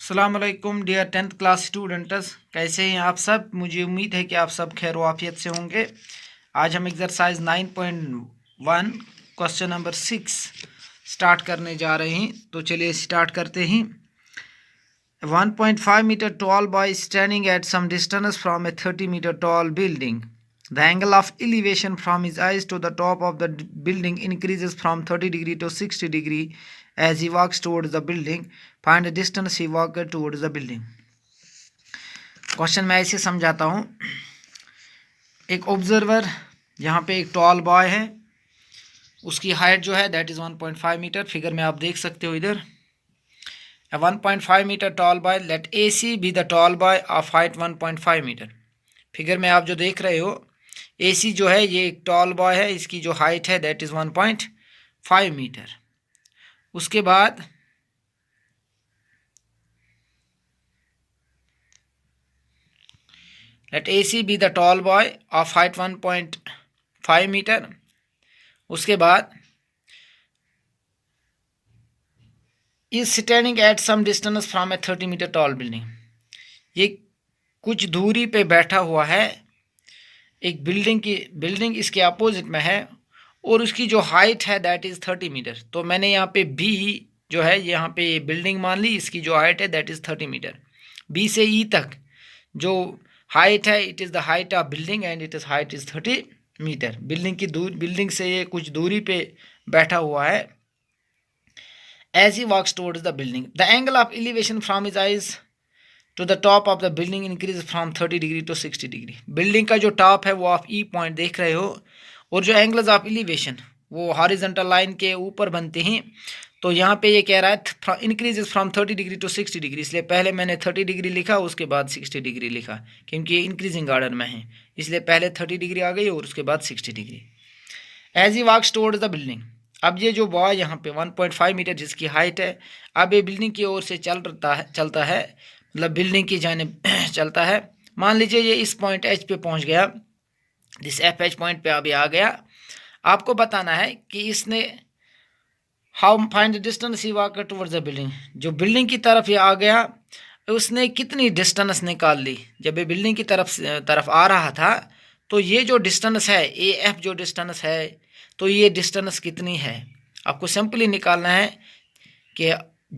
अस्सलाम वालेकुम dear 10th class students, कैसे हैं आप सब। मुझे उम्मीद है कि आप सब खैर वाफियत से होंगे। आज हम एक्सरसाइज 9.1 क्वेश्चन नंबर 6 स्टार्ट करने जा रहे हैं। तो चलिए स्टार्ट करते हैं। 1.5 meter tall boy standing at some distance from a 30 meter tall building. The angle of elevation from his eyes to the top of the building increases from 30 degree to 60 degree as he walks towards the building. Find the distance he walked towards the building. Question मैं ऐसे समझाता हूँ। एक observer, यहाँ पे एक tall boy है, उसकी हाइट जो है दैट इज़ 1.5 मीटर। फिगर में आप देख सकते हो इधर। A 1.5 meter tall boy, let AC be the tall boy of height 1.5 metre. Figure में आप जो देख रहे हो, AC जो है ये एक टॉल बॉय है, इसकी जो हाइट है दैट इज़ 1.5 मीटर। उसके बाद let AC be the tall boy of height 1.5 metre. उसके बाद is standing at some distance from a 30 meter tall building। ये कुछ दूरी पे बैठा हुआ है, एक बिल्डिंग इसके अपोजिट में है और उसकी जो हाइट है दैट इज़ 30 मीटर। तो मैंने यहाँ पे बी जो है यहाँ पे ये बिल्डिंग मान ली, इसकी जो हाइट है दैट इज़ 30 मीटर। बी से ई तक जो हाइट है it is the height of building and it is height is 30 metre. Building से ये कुछ दूरी पे बैठा हुआ है। As he walks towards the building, the angle of elevation from his eyes to the top of the building increases from 30 degree to 60 degree। Building का जो टॉप है वो आप ई पॉइंट देख रहे हो और जो एंगल्स ऑफ एलिवेशन वो हॉरिजॉन्टल लाइन के ऊपर बनते हैं। तो यहाँ पे ये कह रहा है increases from 30 degree to 60 degree, इसलिए पहले मैंने 30 डिग्री लिखा, उसके बाद 60 डिग्री लिखा, क्योंकि ये इंक्रीजिंग ऑर्डर में है, इसलिए पहले 30 डिग्री आ गई और उसके बाद 60 degree. As he walks towards the building, अब ये जो बॉय यहाँ पे 1.5 मीटर जिसकी हाइट है, अब ये बिल्डिंग की ओर से चलता है, मतलब बिल्डिंग की जानिब चलता है। मान लीजिए ये इस पॉइंट एच पे पहुँच गया, जिस एफ एच पॉइंट पे अभी आ गया। आपको बताना है कि इसने how find the distance he walk towards the building. जो बिल्डिंग की तरफ ये आ गया उसने कितनी डिस्टेंस निकाल ली। जब ये बिल्डिंग की तरफ आ रहा था तो ये जो डिस्टेंस है ए एफ जो डिस्टेंस है, तो ये डिस्टेंस कितनी है आपको सिंपली निकालना है कि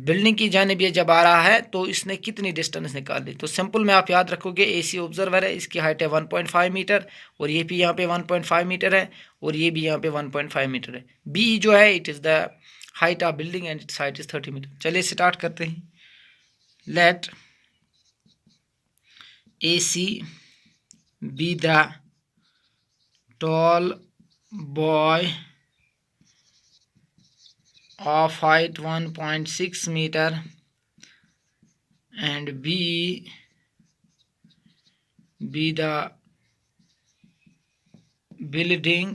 बिल्डिंग की जानिब ये जब आ रहा है तो इसने कितनी डिस्टेंस निकाल ली। तो सिंपल में आप याद रखोगे AC ऑब्जर्वर है, इसकी हाइट है 1.5 मीटर और ये भी यहाँ पे 1.5 मीटर है और ये भी यहाँ पे 1.5 मीटर है। B जो है it is the height of building and its height is 30 metre. चलिए स्टार्ट करते हैं। Let AC be the tall boy of height 1.6 meter and B be the building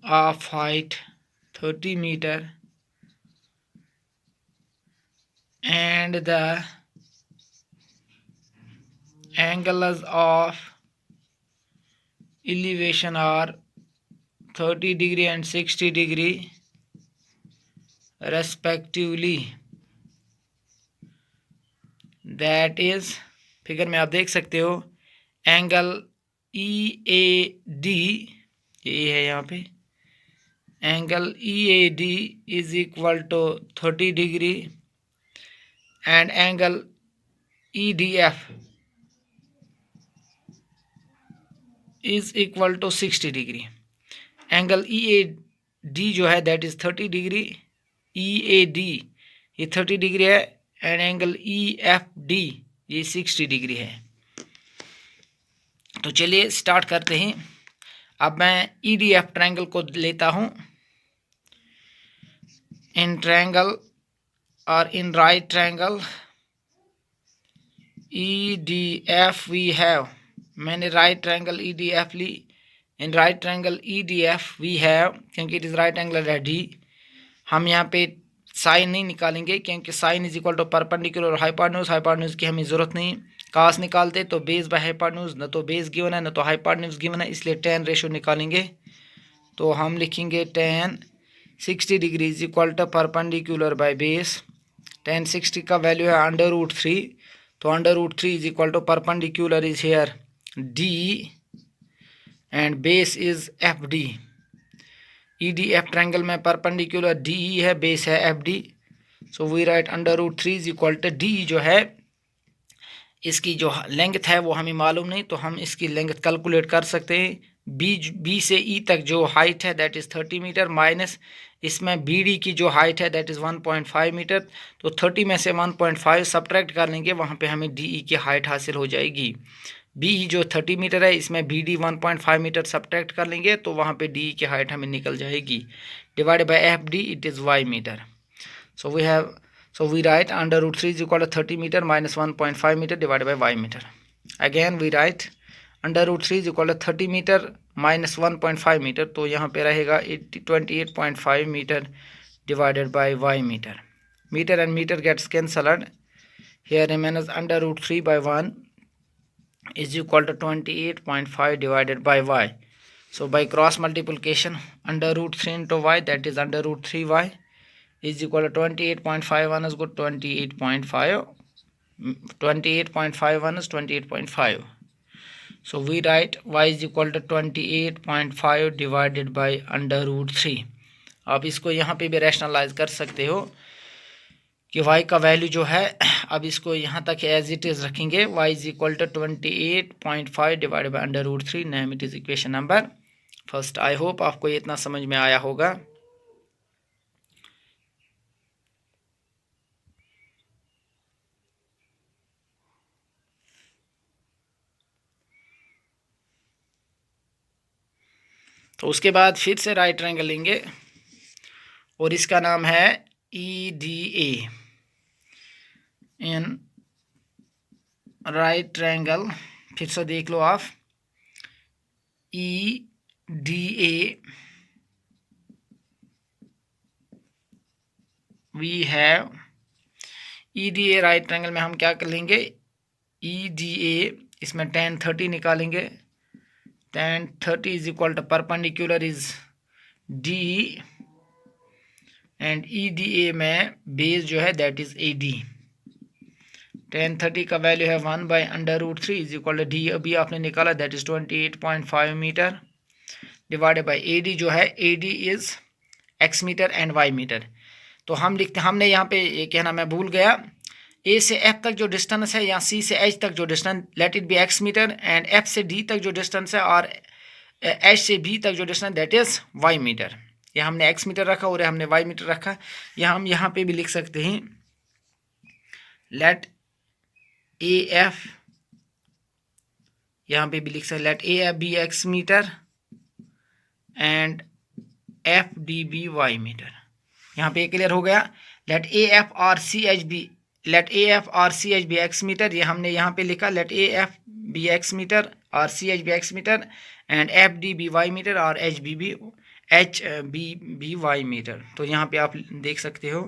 of height 30 meter and the angles of elevation are 30 degree and 60 degree respectively। that is, figure में आप देख सकते हो angle EAD, ये है यहाँ पे, angle EAD is equal to 30 degree and angle EDF is equal to 60 degree. Angle EAD जो है दैट इज़ 30 डिग्री, EAD ये 30 डिग्री है एंड एंगल EFD ये 60 डिग्री है। तो चलिए स्टार्ट करते हैं। अब मैं EDF ट्रायंगल को लेता हूँ। इन ट्रायंगल और in right triangle EDF we have, मैंने राइट ट्रायंगल EDF ली। In right triangle EDF we have, क्योंकि it is right angle at D। हम यहाँ पे साइन नहीं निकालेंगे क्योंकि sine is equal to perpendicular और हाइपोटेन्यूज। हाइपोटेन्यूज की हमें ज़रूरत नहीं। कास निकालते तो बेस बाय हाइपोटेन्यूज, न तो बेस गिवन है न तो हाइपोटेन्यूज गिवन है, इसलिए tan रेशो निकालेंगे। तो हम लिखेंगे tan 60 degree is equal to perpendicular by base. tan 60 का वैल्यू है √3, तो √3 is equal to perpendicular is here D and base is FD। EDF triangle में परपेंडिकुलर DE है, बेस है FD। So we write √3 is equal to D जो है इसकी जो लेंथ है वो हमें मालूम नहीं, तो हम इसकी लेंथ कैलकुलेट कर सकते हैं। बी से ई तक जो हाइट है दैट इज़ 30 मीटर, माइनस इसमें बी डी की जो हाइट है दैट इज़ 1.5 मीटर। तो 30 में से 1.5 सब्ट्रैक्ट कर लेंगे, वहाँ पे हमें डी ई की हाइट हासिल हो जाएगी। बी ई जो 30 मीटर है, इसमें बी डी 1.5 मीटर सब्ट्रैक्ट कर लेंगे, तो वहाँ पे डी ई की हाइट हमें निकल जाएगी। Divided by F D it is y metre. So we write √3 is equal to 30 meter minus 1.5 meter divided by y meter. Again we write √3 is equal to 30 meter minus 1.5 meter. तो यहाँ पे रहेगा 28.5 meter divided by y meter. Meter and meter gets cancelled. Here remains √3 by 1 is equal to 28.5 divided by y. So by cross multiplication √3 into y, that is √3y is equal to 28.51 is good 28.5, 28.51 is 28.5. So we write y is equal to 28.5 divided by √3. आप इसको यहाँ पे भी rationalise कर सकते हो कि y का वैल्यू जो है, अब इसको यहाँ तक एज इट इज़ रखेंगे। y is equal to 28.5 divided by √3, name it is equation number first. I hope आपको ये इतना समझ में आया होगा। तो उसके बाद फिर से राइट ट्रायंगल लेंगे और इसका नाम है EDA। इन राइट ट्रायंगल फिर से देख लो आप, EDA we have EDA right triangle में हम क्या कर लेंगे, EDA इसमें tan 30 निकालेंगे। tan 30 is equal to perpendicular is D and EDA में बेस जो है दैट इज AD। tan 30 का वैल्यू है 1 by √3 is equal to D अभी आपने निकाला that is 28.5 metre divided by AD जो है AD is x metre and y metre. तो हम लिखते, हमने यहाँ पे ये कहना मैं भूल गया, A से F तक जो डिस्टेंस है या C से H तक जो distance, let it be x metre, and F से D तक जो डिस्टेंस है और H से B तक जो distance that is y metre. ये हमने x मीटर रखा और हमने y मीटर रखा। या हम यहाँ पे भी लिख सकते हैं लेट AF, यहाँ पे भी लिख सकते let AF be x metre and FD be y metre. यहाँ पे क्लियर हो गया। लेट AF और CH बी, लेट AF और CH बी x मीटर, ये हमने यहाँ पे लिखा let AF be x metre और CH be x metre and FD be y metre और HB बी y मीटर। तो यहाँ पे आप देख सकते हो।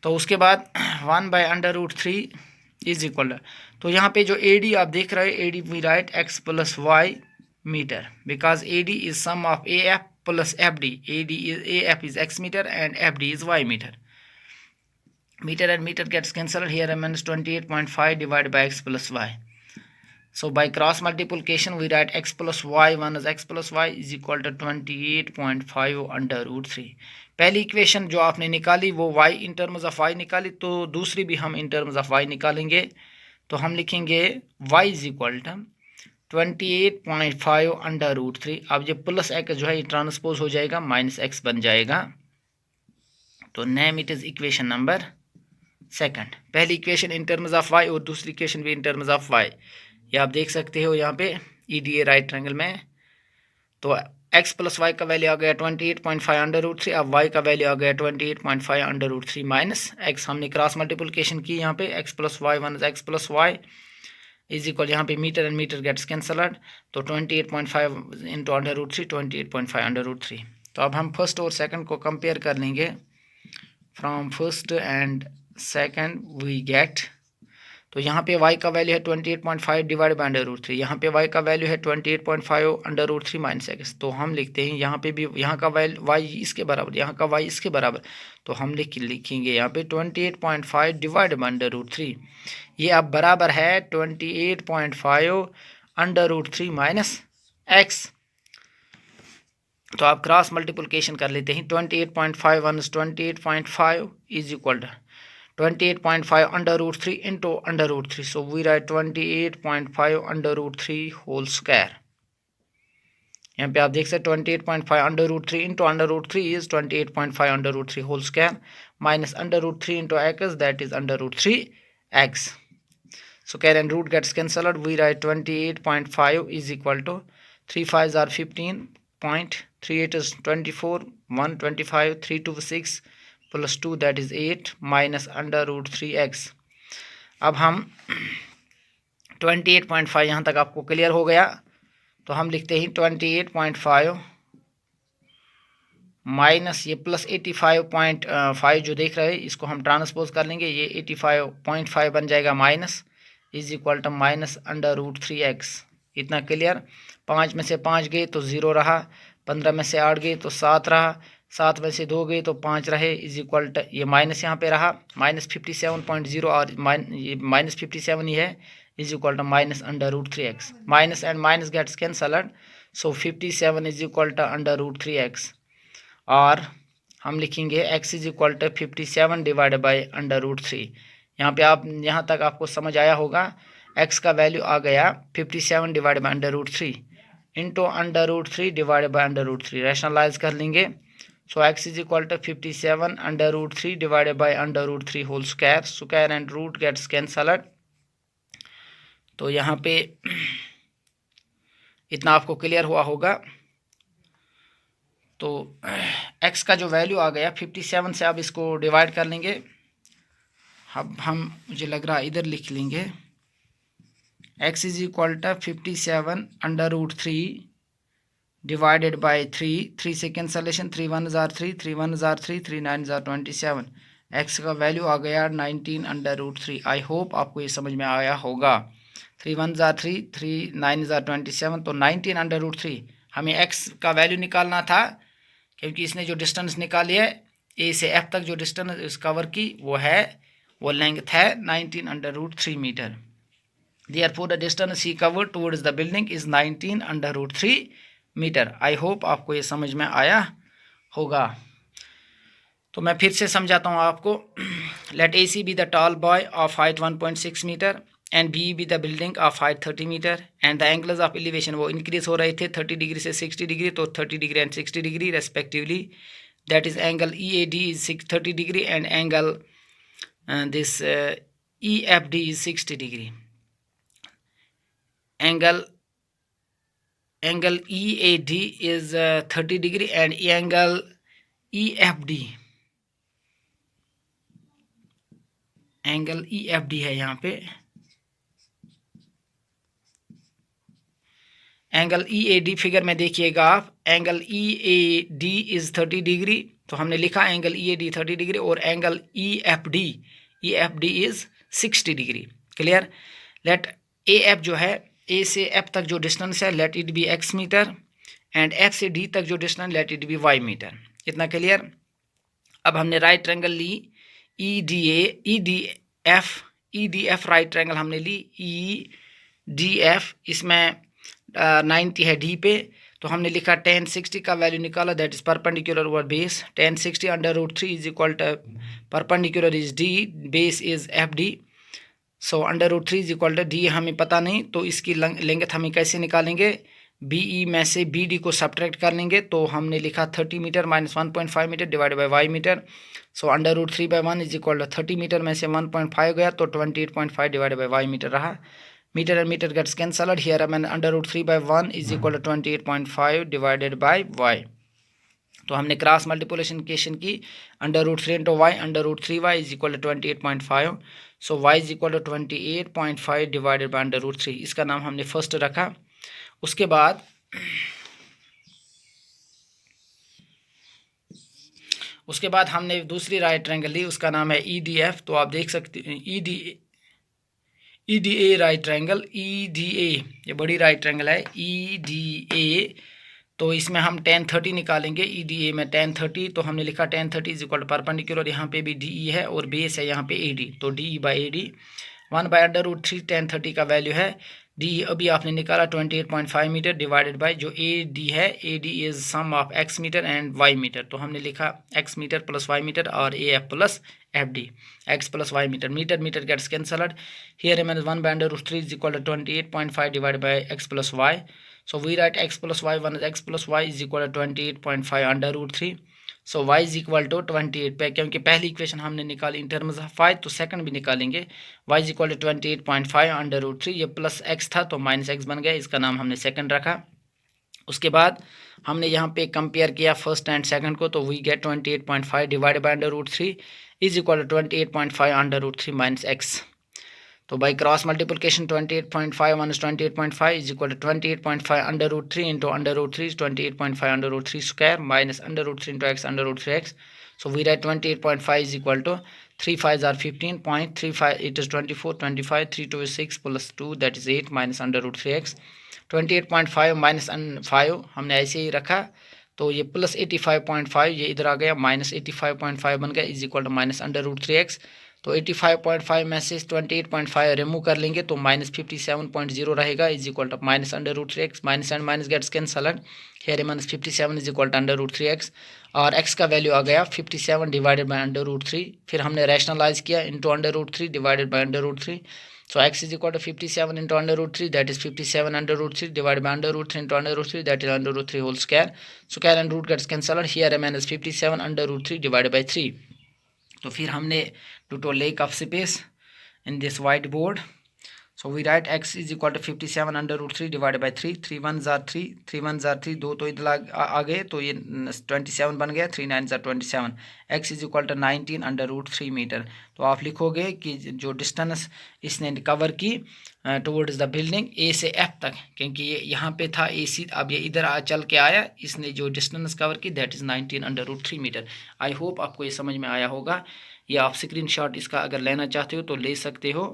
तो उसके बाद 1 बाई √3 इज इक्वल, तो यहाँ पे जो AD आप देख रहे हो, AD we write x plus y metre because AD is sum of AF plus FD. AF is x meter and FD is y meter. Meter and meter gets cancelled. Here remains 28.5 divided by x plus y. So by cross multiplication we write x plus y, 1 is x plus y is equal to 28.5 √3। पहली equation जो आपने निकाली वो y in terms of y निकाली, तो दूसरी भी हम in terms of y निकालेंगे। तो हम लिखेंगे y is equal to 28.5 √3। अब जब प्लस एक्स जो है ये ट्रांसपोज हो जाएगा, माइनस एक्स बन जाएगा। तो name it is equation number second. पहली equation in terms of y और दूसरी इक्वेशन भी इन टर्म्स ऑफ वाई, ये आप देख सकते हो यहाँ पे EDA राइट ट्रायंगल में। तो x प्लस वाई का वैल्यू आ गया 28.5 √3, अब y का वैल्यू आ गया 28.5 √3 माइनस x। हमने क्रॉस मल्टीप्लिकेशन की यहाँ पे x plus y, 1 x plus y is equal, यहाँ पे metre and metre gets cancelled, तो 28.5 इंटू √3, 28.5 √3। तो अब हम फर्स्ट और सेकंड को कंपेयर कर लेंगे। From first and second we get, तो यहाँ पे y का वैल्यू है 28.5 डिवाइड बाय √3, यहाँ पे y का वैल्यू है 28.5 √3 माइनस एक्स। तो हम लिखते हैं यहाँ पे भी, यहाँ का वैल्यू y इसके बराबर, यहाँ का y इसके बराबर, तो हम लिखेंगे यहाँ पे 28.5 डिवाइड बाय √3, ये अब बराबर है 28.5 √3 माइनस एक्स। तो आप क्रॉस मल्टीप्लिकेशन कर लेते हैं, 28.5 1 28.5 is equal to 28.5 √3 into √3. So we write 28.5 √3 whole square. यहाँ पे आप देख सकते 28.5 √3 into √3 is 28.5 √3 whole square minus √3 into x, that is √3 x. So square and root gets cancelled. We write 28.5 is equal to 3 5s are 15, 0.38 is 24, 1 25, 3 2 6 plus 2 that is 8 minus √3x। अब हम 28.5 यहाँ तक आपको क्लियर हो गया, तो हम लिखते हैं 28.5 माइनस ये प्लस 85.5 जो देख रहे हैं इसको हम ट्रांसपोज कर लेंगे, ये 85.5 बन जाएगा minus is equal to minus √3x। इतना क्लियर। 5 में से 5 गए तो 0 रहा, 15 में से 8 गए तो 7 रहा, 7 में से 2 गए तो 5 रहे इज इक्वल टू ये माइनस यहाँ पे रहा माइनस 57.0 और ये माइनस 57 ही है is equal to minus √3x। Minus and minus gets cancelled, so 57 is equal to √3x, और हम लिखेंगे x is equal to 57 divide by √3। यहाँ पे आप यहाँ तक आपको समझ आया होगा, x का वैल्यू आ गया 57 divide by √3 into √3 divide by √3, rationalise कर लेंगे। So x is equal to 57 √3 divided by √3 whole square. Square and root gets cancelled. तो यहाँ पे इतना आपको क्लियर हुआ होगा। तो x का जो वैल्यू आ गया 57 से, अब इसको डिवाइड कर लेंगे। अब हम मुझे लग रहा है इधर लिख लेंगे x is equal to 57 √3 divided by 3, 3 से cancellation, 3 1s are 3, 3 1s are 3, 3 9s are 27, x का वैल्यू आ गया 19 √3। आई होप आपको ये समझ में आया होगा। 3 1s are 3, 3 9s are 27, तो 19 √3 हमें x का वैल्यू निकालना था, क्योंकि इसने जो डिस्टेंस निकाली है a से f तक जो डिस्टेंस कवर की वो लेंथ है 19 √3 metre. Therefore the distance he covered towards the building is 19 √3 metre. I hope आपको ये समझ में आया होगा। तो मैं फिर से समझाता हूँ आपको। Let A C be the tall boy of height 1.6 metre and B B the building of height 30 metre and the angles of elevation वो इंक्रीज हो रहे थे 30 डिग्री से 60 डिग्री, तो 30 degree and 60 degree respectively. That is angle E A D is 30 degree and angle this E F D is 60 degree. Angle EAD is 30 degree and angle EFD है यहाँ पे। Angle EAD figure में देखिएगा आप, angle EAD is 30 degree, तो हमने लिखा angle EAD 30 degree, और angle EFD is 60 degree. Clear. Let AF जो है, ए से एफ तक जो डिस्टेंस है let it be x metre, and F से डी तक जो distance let it be y metre. इतना क्लियर। अब हमने राइट ट्रायंगल ली EDF राइट ट्रायंगल हमने ली EDF, इसमें 90 है डी पे, तो हमने लिखा tan 60 का वैल्यू निकाला, that is perpendicular over base. tan 60 √3 is equal to perpendicular is d, base is FD, so √3 is equal to D हमें पता नहीं, तो इसकी लेंथ हमें कैसे निकालेंगे, BE में से BD को सब्ट्रैक्ट कर लेंगे, तो हमने लिखा 30 metre minus 1.5 metre divide by y metre. So √3 by 1 is equal to 30 metre में से 1.5 गया तो 28.5 डिवाइड बाई y मीटर रहा। Metre and metre gets cancelled here, मैंने √3 by 1 is equal to 28.5 divided by y। तो हमने क्रॉस मल्टीप्लिकेशन की, √3 into y, √3y is equal to 28.5, so y is equal to 28.5 divided by √3। इसका नाम हमने first रखा। उसके बाद हमने दूसरी राइट ट्रायंगल ली, उसका नाम है EDF। तो आप देख सकते हैं EDA राइट ट्रायंगल, EDA ये बड़ी राइट ट्रायंगल है EDA, तो इसमें हम tan 30 निकालेंगे। EDA में tan 30, तो हमने लिखा tan 30 is equal to perpendicular, यहाँ पे भी DE है और बेस है यहाँ पे AD, तो DE बाई AD 1/√3 tan 30 का वैल्यू है। DE अभी आपने निकाला 28.5 मीटर डिवाइडेड बाय जो AD है, AD is sum of x metre and y metre, तो हमने लिखा x metre plus y metre और AF plus FD, x plus y metre, metre metre gets cancelled, here remains 1/√3 is equal to 28.5 divided by x plus y, so we write x plus y, 1 is x plus y is equal to 28.5/√3, so y is equal to 28 पे, क्योंकि पहली equation हमने निकाली इन terms of 5 तो second भी निकालेंगे, y is equal to 28.5/√3, ये plus x था तो माइनस x बन गया, इसका नाम हमने सेकंड रखा। उसके बाद हमने यहाँ पे कंपेयर किया फर्स्ट एंड सेकंड को, तो we get 28.5 divided by √3 is equal to 28.5/√3 minus x, तो by cross multiplication 28.5 minus 28.5 is equal to 28.5/√3 into √3 28.5/√3 square minus √3 into x √3x, so we write 28.5 is equal to 3 5s are 15.35, it is 24 25 3 2 is 6 plus 2 that is 8 minus √3x, 28.5 minus 5 हमने ऐसे ही रखा, तो ये plus 85.5 ये इधर आ गया, minus 85.5 बन गया is equal to minus √3x, तो 85.5 में से 28.5 रिमूव कर लेंगे तो माइनस 57.0 रहेगा is equal to minus √3x, minus and minus gets cancelled, here minus 57 is equal to √3x, और x का वैल्यू आ गया 57 डिवाइडेड बाय √3, फिर हमने रैशनलाइज किया into √3 divided by √3, so x is equal to 57 into √3, that is 57 √3 divided by √3 into √3, that is √3 whole square, square and root gets cancelled, here remains 57 √3 divided by 3, तो फिर हमने to lake of space in this whiteboard, so we write x is equal to 57 √3 divided by 3, 3 1s are 3, 3 1s are 3, दो तो इधर आ गए तो ये 27 बन गया, 3 9s are 27, x is equal to 19 √3 metre, तो आप लिखोगे कि जो डिस्टेंस इसने कवर की टुवर्ड्स द बिल्डिंग ए से एफ तक, क्योंकि ये यहाँ पे था ए सी, अब ये इधर चल के आया, इसने जो डिस्टेंस कवर की that is 19 √3 metre. I hope आपको ये समझ में आया होगा, ये आप स्क्रीनशॉट इसका अगर लेना चाहते हो तो ले सकते हो।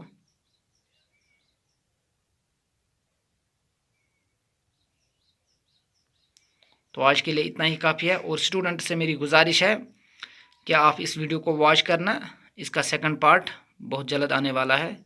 तो आज के लिए इतना ही काफ़ी है, और स्टूडेंट से मेरी गुजारिश है कि आप इस वीडियो को वॉच करना, इसका सेकंड पार्ट बहुत जल्द आने वाला है।